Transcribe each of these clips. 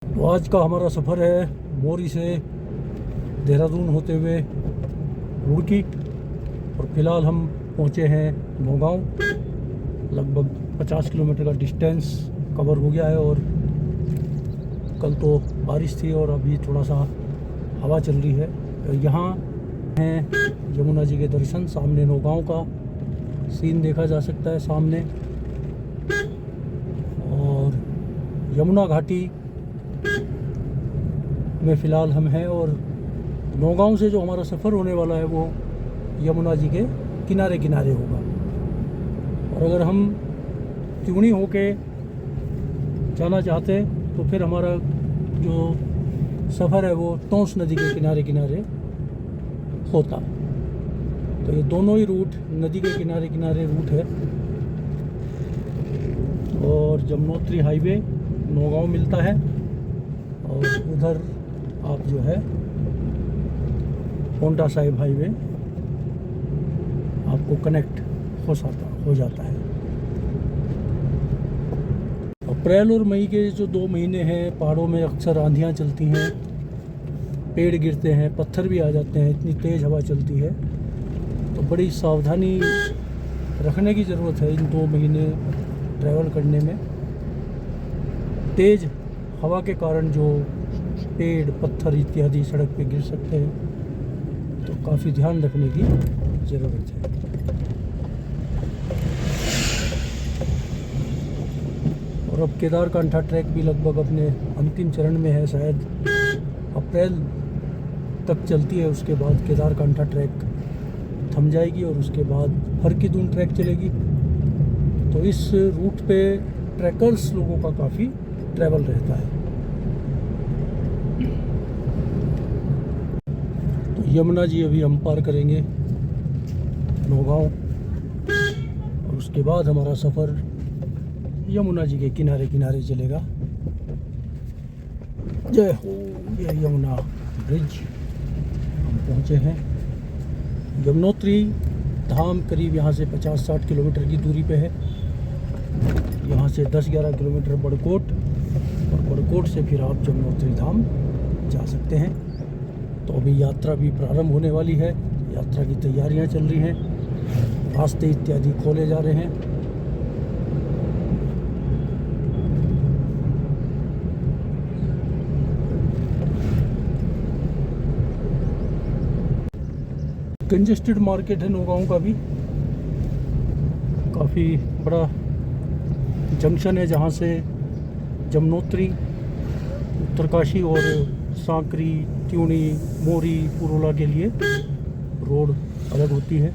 तो आज का हमारा सफ़र है मोरी से देहरादून होते हुए रुड़की, और फिलहाल हम पहुंचे हैं नौगांव। लगभग 50 किलोमीटर का डिस्टेंस कवर हो गया है, और कल तो बारिश थी और अभी थोड़ा सा हवा चल रही है। यहाँ हैं यमुना जी के दर्शन। सामने नौगांव का सीन देखा जा सकता है सामने, और यमुना घाटी में फ़िलहाल हम हैं। और नौगांव से जो हमारा सफ़र होने वाला है वो यमुना जी के किनारे किनारे होगा। और अगर हम त्यूणी होके जाना चाहते तो फिर हमारा जो सफ़र है वो टोंस नदी के किनारे किनारे होता। तो ये दोनों ही रूट नदी के किनारे किनारे रूट है। और जमुनोत्री हाईवे नौगांव मिलता है, और उधर आप जो है पोंटा साहिब हाईवे आपको कनेक्ट हो जाता है। अप्रैल और मई के जो 2 महीने हैं, पहाड़ों में अक्सर आंधियाँ चलती हैं, पेड़ गिरते हैं, पत्थर भी आ जाते हैं, इतनी तेज़ हवा चलती है। तो बड़ी सावधानी रखने की ज़रूरत है इन 2 महीने ट्रैवल करने में। तेज़ हवा के कारण जो पेड़ पत्थर इत्यादि सड़क पे गिर सकते हैं, तो काफ़ी ध्यान रखने की ज़रूरत है। और अब केदारकांठा ट्रैक भी लगभग अपने अंतिम चरण में है। शायद अप्रैल तक चलती है, उसके बाद केदारकांठा ट्रैक थम जाएगी और उसके बाद हरकी-दून ट्रैक चलेगी। तो इस रूट पे ट्रैकर्स लोगों का काफ़ी ट्रैवल रहता है। तो यमुना जी अभी हम पार करेंगे नौगांव, और उसके बाद हमारा सफ़र यमुना जी के किनारे किनारे चलेगा। जय हो, ये यमुना ब्रिज हम पहुँचे हैं। यमुनोत्री धाम करीब यहाँ से 50-60 किलोमीटर की दूरी पे है। यहाँ से 10-11 किलोमीटर बड़कोट, और बड़कोट से फिर आप यमुनोत्री धाम जा सकते हैं। तो अभी यात्रा भी प्रारंभ होने वाली है। यात्रा की तैयारियां चल रही हैं, रास्ते इत्यादि खोले जा रहे हैं। कंजेस्टेड मार्केट है नौगांव का भी, काफ़ी बड़ा जंक्शन है जहाँ से जमुनोत्री, उत्तरकाशी और सांकरी, त्यूणी, मोरी, पुरोला के लिए रोड अलग होती है।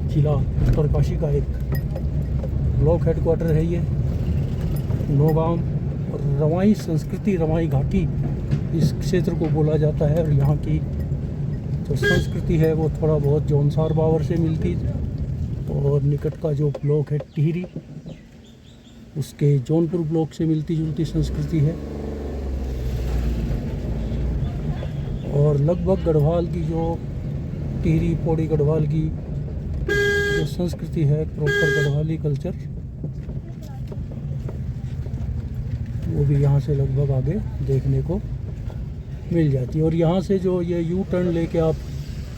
जिला उत्तरकाशी का एक ब्लॉक हेडक्वार्टर है ये नौगांव। और रवाई संस्कृति, रवाई घाटी इस क्षेत्र को बोला जाता है। और यहाँ की जो संस्कृति है वो थोड़ा बहुत जौनसार बावर से मिलती, और निकट का जो ब्लॉक है टिहरी, उसके जौनपुर ब्लॉक से मिलती जुलती संस्कृति है। और लगभग गढ़वाल की जो टिहरी पौड़ी गढ़वाल की जो संस्कृति है, प्रॉपर गढ़वाली कल्चर, वो भी यहाँ से लगभग आगे देखने को मिल जाती है। और यहाँ से जो ये यू टर्न लेके आप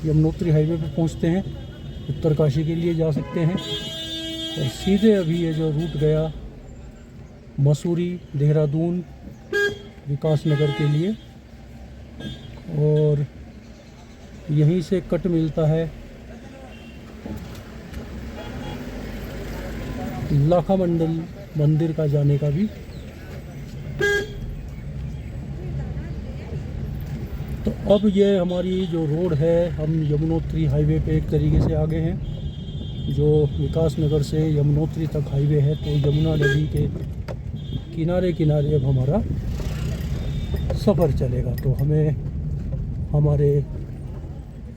यमुनोत्री हाईवे पे पहुँचते हैं, उत्तरकाशी के लिए जा सकते हैं। और सीधे अभी ये जो रूट गया मसूरी, देहरादून, विकास नगर के लिए, और यहीं से कट मिलता है लाखा मंडल मंदिर का जाने का भी। तो अब ये हमारी जो रोड है, हम यमुनोत्री हाईवे पे एक तरीके से आगे हैं। जो विकास नगर से यमुनोत्री तक हाईवे है, तो यमुना नदी के किनारे किनारे अब हमारा सफ़र चलेगा। तो हमें हमारे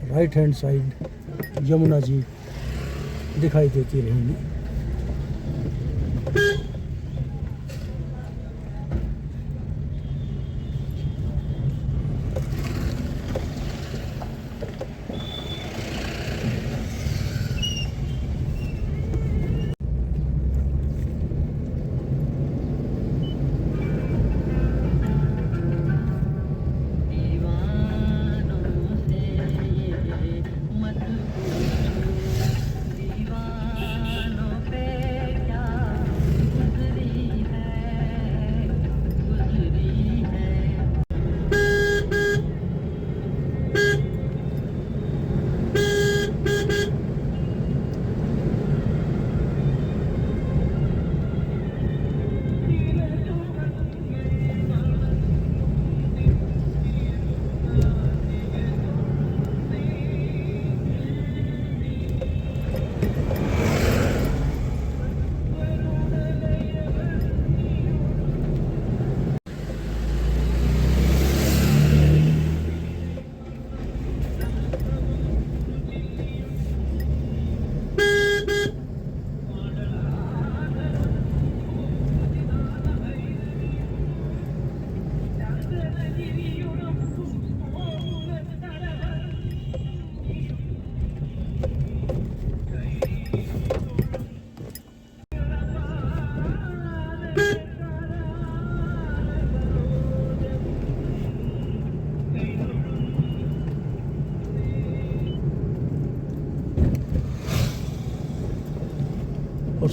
right hand side Yamuna ji दिखाई देती रहेंगी।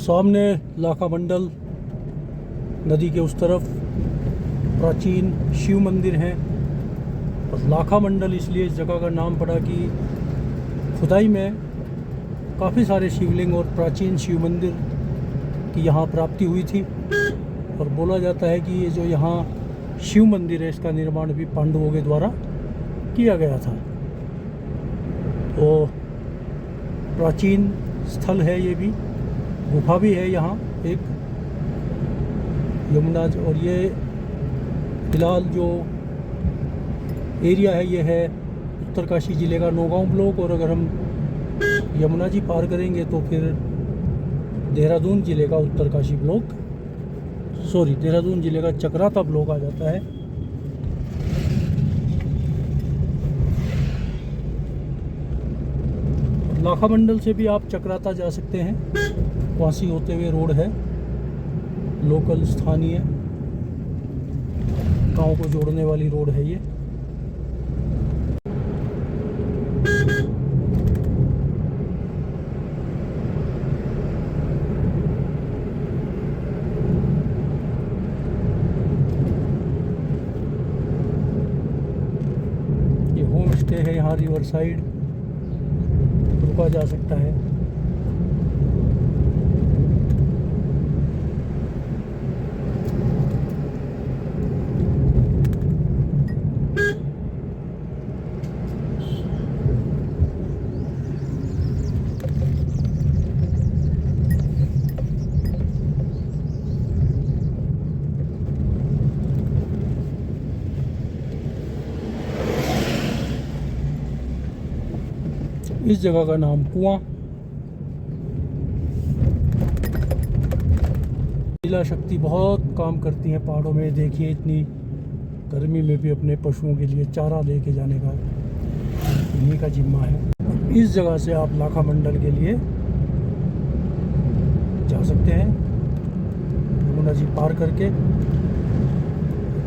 सामने लाखा मंडल नदी के उस तरफ प्राचीन शिव मंदिर हैं। और लाखा मंडल इसलिए इस जगह का नाम पड़ा कि खुदाई में काफ़ी सारे शिवलिंग और प्राचीन शिव मंदिर की यहाँ प्राप्ति हुई थी। और बोला जाता है कि ये जो यहाँ शिव मंदिर है इसका निर्माण भी पांडवों के द्वारा किया गया था। तो प्राचीन स्थल है ये भी, गुफा भी है यहाँ एक यमुना। और ये फिलहाल जो एरिया है ये है उत्तरकाशी ज़िले का नौगांव ब्लॉक। और अगर हम यमुना जी पार करेंगे तो फिर देहरादून ज़िले का उत्तरकाशी ब्लॉक, देहरादून ज़िले का चक्राता ब्लॉक आ जाता है। लाखा मंडल से भी आप चक्राता जा सकते हैं, वासी होते हुए रोड है, लोकल स्थानीय गांव को जोड़ने वाली रोड है ये। ये होम स्टे है यहाँ रिवर साइड, रुका जा सकता है। इस जगह का नाम कुआं। महिला शक्ति बहुत काम करती है पहाड़ों में। देखिए इतनी गर्मी में भी अपने पशुओं के लिए चारा लेके जाने का इन्हीं का जिम्मा है। इस जगह से आप लाखा मंडल के लिए जा सकते हैं यमुना जी पार करके।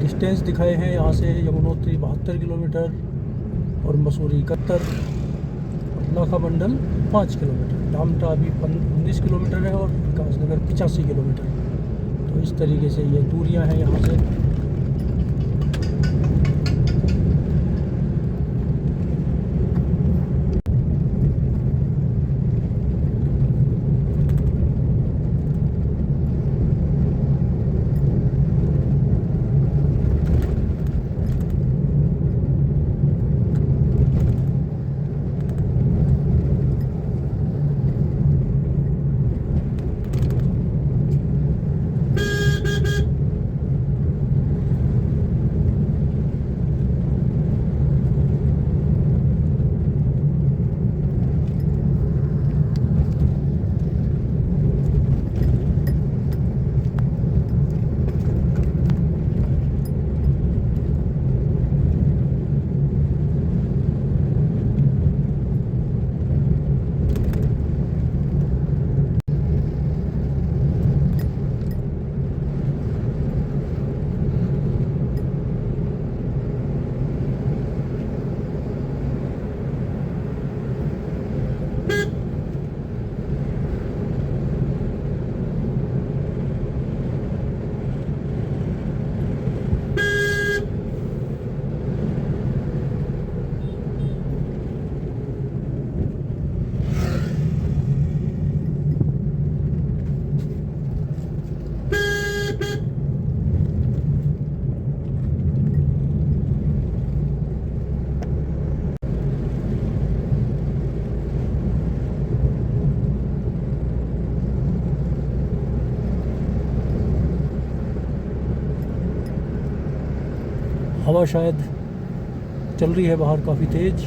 डिस्टेंस दिखाए हैं यहाँ से यमुनोत्री 72 किलोमीटर और मसूरी 71, लाखा मंडल 5 किलोमीटर, डामटा अभी 19 किलोमीटर है और विकासनगर 85 किलोमीटर। तो इस तरीके से ये दूरियां हैं यहाँ से। हवा शायद चल रही है बाहर काफ़ी तेज़।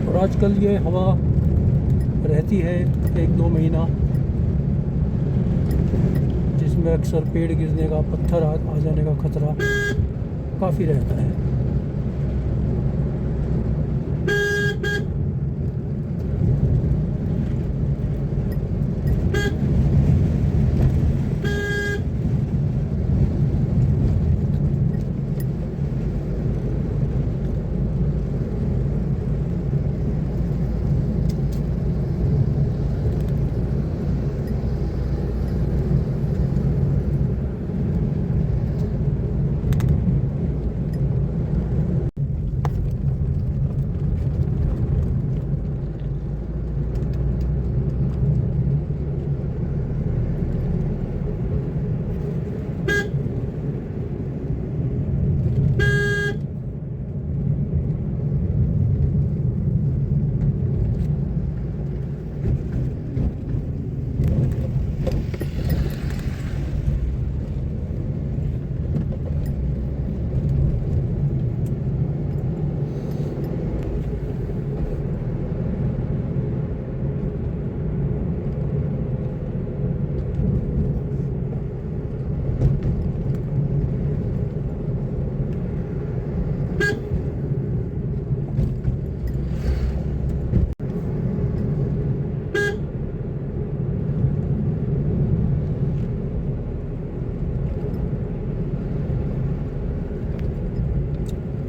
और आजकल ये हवा रहती है 1-2 महीना, जिसमें अक्सर पेड़ गिरने का, पत्थर आ जाने का खतरा काफ़ी रहता है।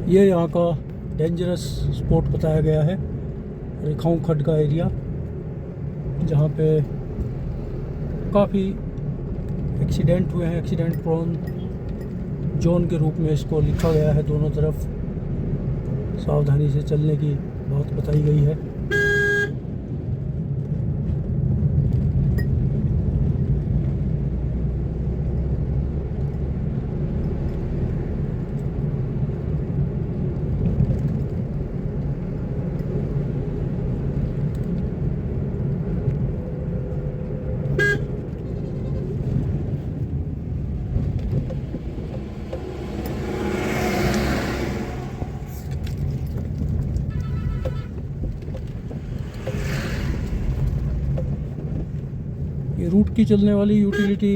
ये यहाँ का डेंजरस स्पॉट बताया गया है, रेखाऊं खड्ड का एरिया, जहाँ पे काफ़ी एक्सीडेंट हुए हैं। एक्सीडेंट प्रोन जोन के रूप में इसको लिखा गया है। दोनों तरफ सावधानी से चलने की बात बताई गई है। ये रूट की चलने वाली यूटिलिटी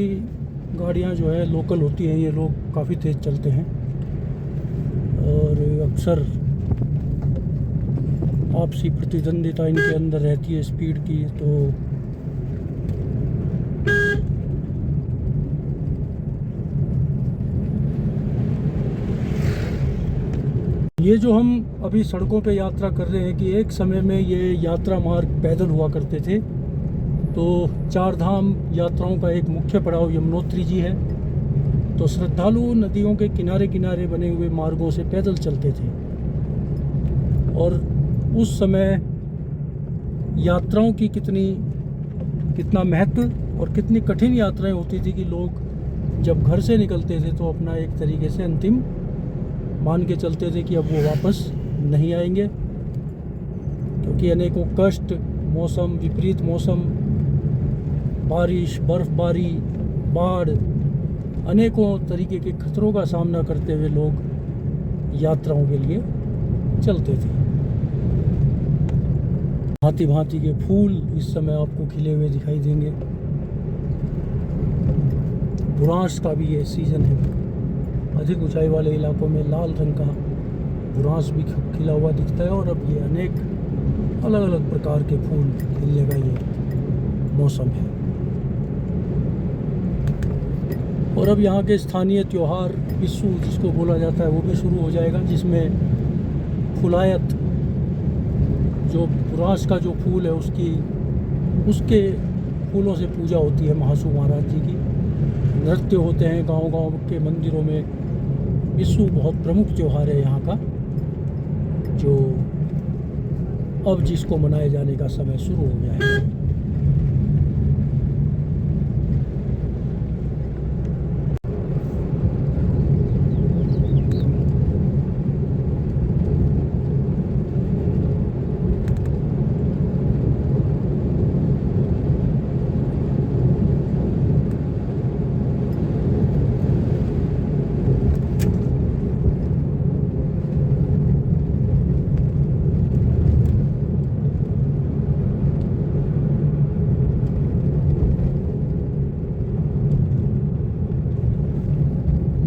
गाड़ियाँ जो है लोकल होती हैं, ये लोग काफ़ी तेज़ चलते हैं और अक्सर आपसी प्रतिद्वंदिता इनके अंदर रहती है स्पीड की। तो ये जो हम अभी सड़कों पे यात्रा कर रहे हैं कि एक समय में ये यात्रा मार्ग पैदल हुआ करते थे। तो चार धाम यात्राओं का एक मुख्य पड़ाव यमुनोत्री जी है। तो श्रद्धालु नदियों के किनारे किनारे बने हुए मार्गों से पैदल चलते थे और उस समय यात्राओं की कितना महत्व और कितनी कठिन यात्राएं होती थी कि लोग जब घर से निकलते थे तो अपना एक तरीके से अंतिम मान के चलते थे कि अब वो वापस नहीं आएंगे, क्योंकि अनेकों कष्ट, मौसम, विपरीत मौसम, बारिश, बर्फबारी, बाढ़, अनेकों तरीके के खतरों का सामना करते हुए लोग यात्राओं के लिए चलते थे। भांति भांति के फूल इस समय आपको खिले हुए दिखाई देंगे। बुरांस का भी ये सीज़न है। अधिक ऊंचाई वाले इलाकों में लाल रंग का बुरांस भी खिला हुआ दिखता है और अब ये अनेक अलग अलग प्रकार के फूल खिलने का ये मौसम है। और अब यहाँ के स्थानीय त्यौहार बिस्सू जिसको बोला जाता है वो भी शुरू हो जाएगा, जिसमें फुलायत जो बुरांस का जो फूल है उसके फूलों से पूजा होती है महासू महाराज जी की। नृत्य होते हैं गांव-गांव के मंदिरों में। बिस्सू बहुत प्रमुख त्यौहार है यहाँ का, जो अब जिसको मनाए जाने का समय शुरू हो गया है।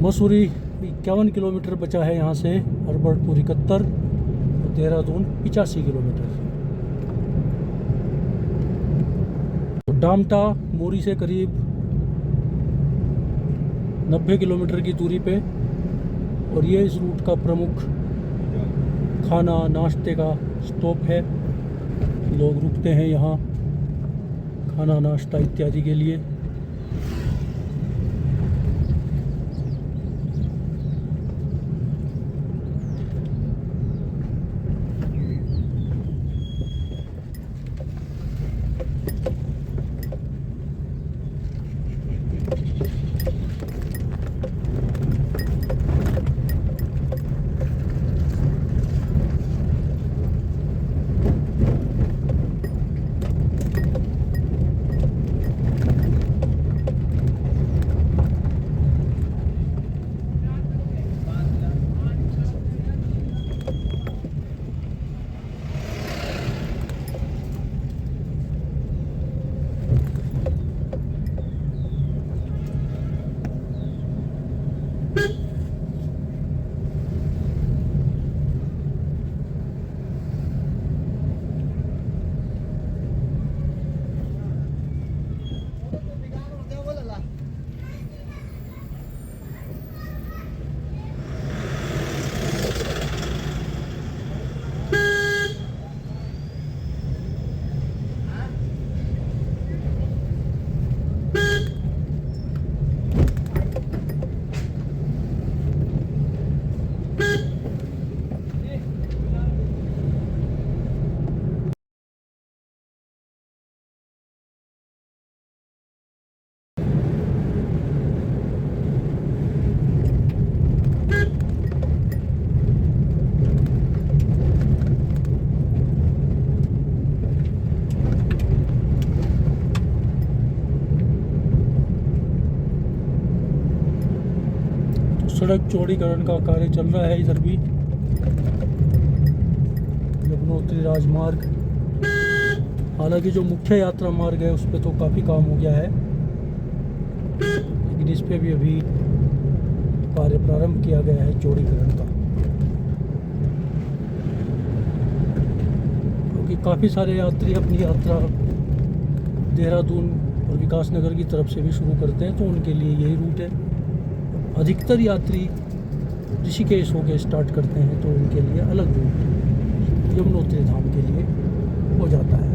मसूरी 51 किलोमीटर बचा है यहाँ से, हरबर्टपुर 71 और देहरादून 85 किलोमीटर। तो डामटा मोरी से करीब 90 किलोमीटर की दूरी पे, और ये इस रूट का प्रमुख खाना नाश्ते का स्टॉप है। लोग रुकते हैं यहाँ खाना नाश्ता इत्यादि के लिए। सड़क चौड़ीकरण का कार्य चल रहा है इधर भी। यमुनोत्री राजमार्ग, हालांकि जो मुख्य यात्रा मार्ग है उस पर तो काफ़ी काम हो गया है, लेकिन इस पे भी अभी कार्य प्रारंभ किया गया है चौड़ीकरण का, क्योंकि काफ़ी सारे यात्री अपनी यात्रा देहरादून और विकासनगर की तरफ से भी शुरू करते हैं, तो उनके लिए यही रूट है। अधिकतर यात्री ऋषिकेश होकर स्टार्ट करते हैं, तो उनके लिए अलग रूट यमुनोत्री धाम के लिए हो जाता है।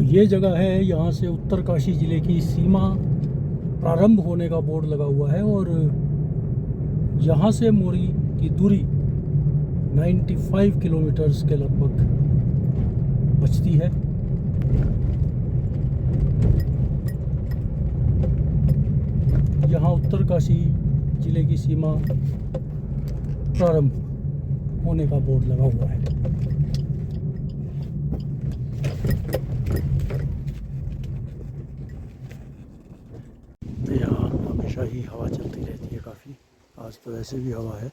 ये जगह है, यहाँ से उत्तरकाशी ज़िले की सीमा प्रारंभ होने का बोर्ड लगा हुआ है, और यहाँ से मोरी की दूरी 95 किलोमीटर्स के लगभग बचती है। यहाँ उत्तरकाशी ज़िले की सीमा प्रारंभ होने का बोर्ड लगा हुआ है। यहाँ हमेशा ही हवा चलती रहती है काफ़ी, आज तो वैसे भी हवा है।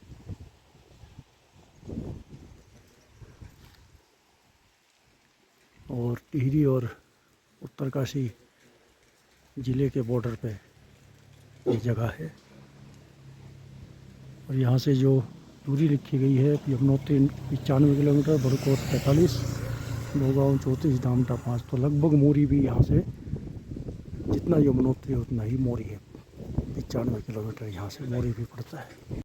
और टिहरी और उत्तरकाशी ज़िले के बॉर्डर पे ये जगह है, और यहाँ से जो दूरी लिखी गई है, यमुनोत्री 95 किलोमीटर, बड़कोट 45, भोगांव 34, डामटा 5, तो लगभग मोरी भी यहाँ से जितना यमुनोत्री उतना ही मोरी है। 95 किलोमीटर यहाँ से मोरी भी पड़ता है।